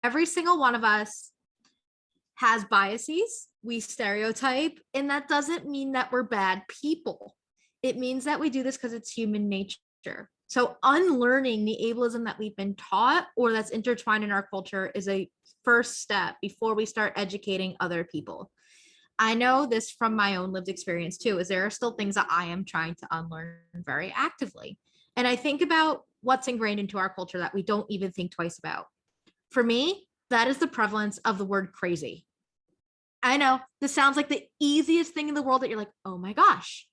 Every single one of us has biases. We stereotype, and that doesn't mean that we're bad people. It means that we do this because it's human nature. So unlearning the ableism that we've been taught or that's intertwined in our culture is a first step before we start educating other people. I know this from my own lived experience too, is there are still things that I am trying to unlearn very actively. And I think about what's ingrained into our culture that we don't even think twice about. For me, that is the prevalence of the word crazy. I know this sounds like the easiest thing in the world that you're like, oh my gosh.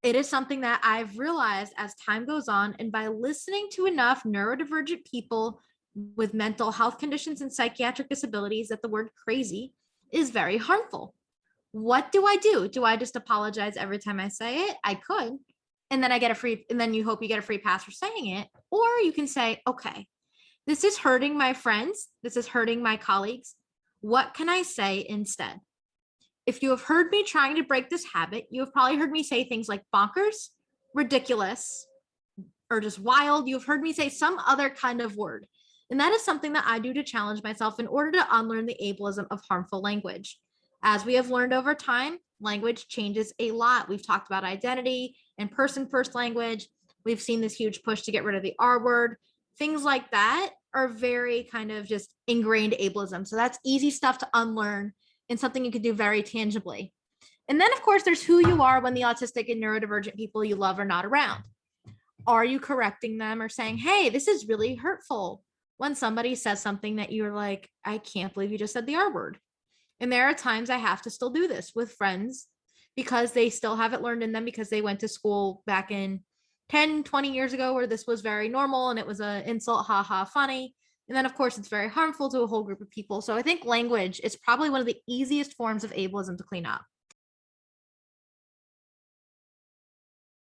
It is something that I've realized as time goes on, and by listening to enough neurodivergent people with mental health conditions and psychiatric disabilities, that the word crazy is very harmful. What do I do? Do I just apologize every time I say it? I could. And then I get a free, and then you hope you get a free pass for saying it. Or you can say, okay, this is hurting my friends. This is hurting my colleagues. What can I say instead? If you have heard me trying to break this habit, you have probably heard me say things like bonkers, ridiculous, or just wild. You've heard me say some other kind of word. And that is something that I do to challenge myself in order to unlearn the ableism of harmful language. As we have learned over time, language changes a lot. We've talked about identity and person first language. We've seen this huge push to get rid of the R word. Things like that are very kind of just ingrained ableism. So that's easy stuff to unlearn and something you could do very tangibly. And then, of course, there's who you are when the autistic and neurodivergent people you love are not around. Are you correcting them or saying, hey, this is really hurtful? When somebody says something that you're like, I can't believe you just said the R word. And there are times I have to still do this with friends because they still haven't learned in them because they went to school back in 10, 20 years ago where this was very normal and it was an insult, haha, funny. And then, of course, it's very harmful to a whole group of people. So I think language is probably one of the easiest forms of ableism to clean up.